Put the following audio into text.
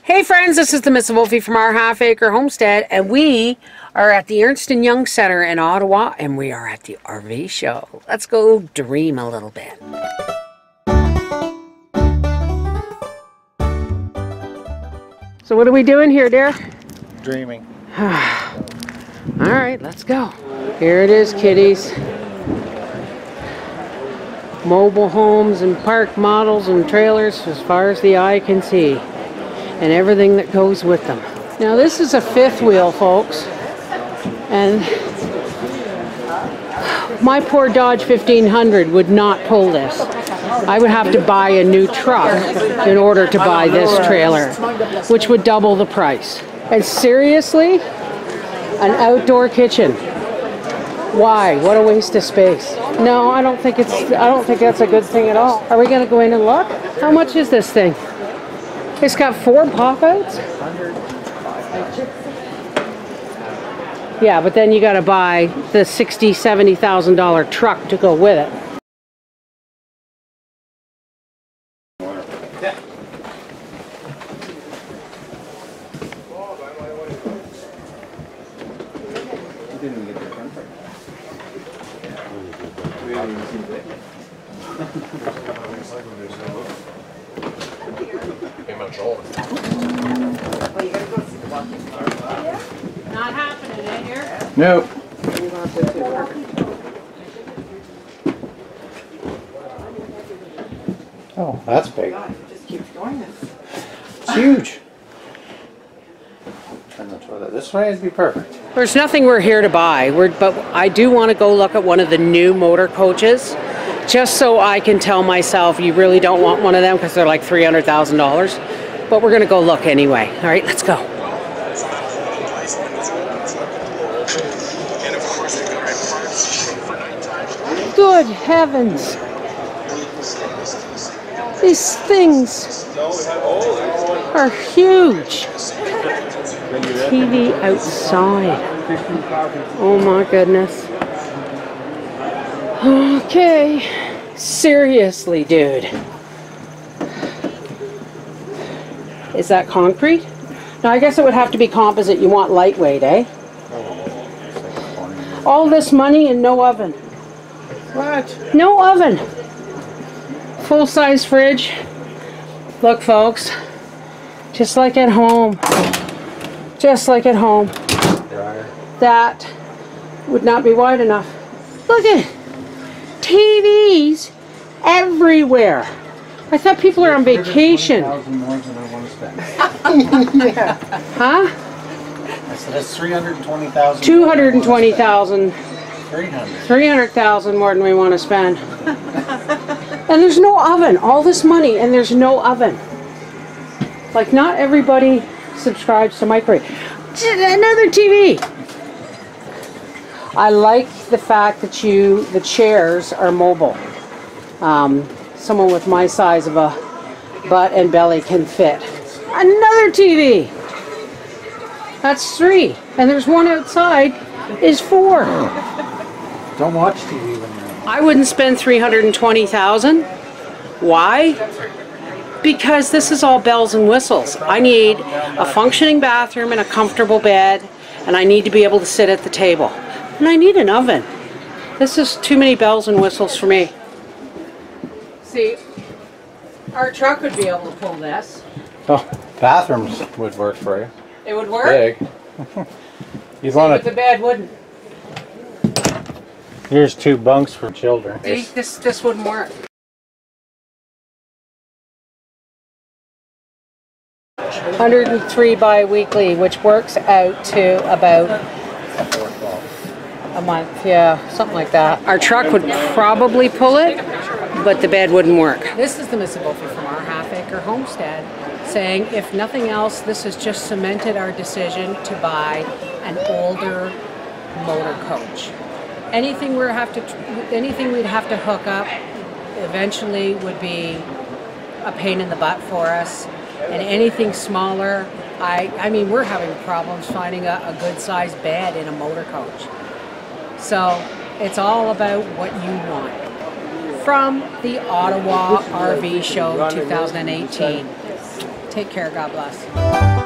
Hey friends, this is the MrsVolfie from our half-acre homestead, and we are at the Ernst & Young Center in Ottawa, and we are at the RV show. Let's go dream a little bit. So what are we doing here, dear? Dreaming. Alright, let's go. Here it is, kiddies. Mobile homes and park models and trailers as far as the eye can see. And everything that goes with them. Now this is a fifth wheel, folks. And my poor Dodge 1500 would not pull this. I would have to buy a new truck in order to buy this trailer, which would double the price. And seriously, an outdoor kitchen. Why? What a waste of space. No, I don't think that's a good thing at all. Are we gonna go in and look? How much is this thing? It's got 4 pop-outs? Yeah, but then you gotta buy the $60,000, $70,000 truck to go with it. Not happening, eh, here? Nope. Oh, that's big. Just keeps going. It's huge. And the toilet this way would be perfect. There's nothing we're here to buy, but I do want to go look at one of the new motor coaches, just so I can tell myself you really don't want one of them because they're like $300,000. But we're going to go look anyway. All right, let's go. Good heavens. These things are huge. TV outside. Oh my goodness. Okay. Seriously, dude. Is that concrete? No, I guess it would have to be composite. You want lightweight, eh? All this money and no oven. What? No oven. Full-size fridge. Look, folks. Just like at home. Just like at home. That would not be wide enough. Look at it. TVs everywhere. I thought people are on vacation. More than I want to spend. Yeah. Huh? I said that's 320,000. 220,000. 300,000 more than we want to spend. And there's no oven. All this money and there's no oven. Like, not everybody subscribes to microwave. Another TV. I like the fact that the chairs are mobile. Someone with my size of a butt and belly can fit. Another TV. That's 3. And there's one outside is 4. Don't watch TV when you're... I wouldn't spend $320,000. Why? Because this is all bells and whistles. I need a functioning bathroom and a comfortable bed, and I need to be able to sit at the table. And I need an oven. This is too many bells and whistles for me. See, our truck would be able to pull this. Oh, bathrooms would work for you. It would work? Big. You'd want But the bed wouldn't. Here's 2 bunks for children. See, this wouldn't work. 103 bi-weekly, which works out to about a month, yeah, something like that. Our truck would probably pull it, but the bed wouldn't work. This is the MrsVolfie from our half-acre homestead, saying if nothing else, this has just cemented our decision to buy an older motor coach. Anything we'd have to hook up eventually would be a pain in the butt for us, and anything smaller, I mean, we're having problems finding a good-sized bed in a motor coach. So it's all about what you want. From the Ottawa RV Show 2018. Take care. God bless.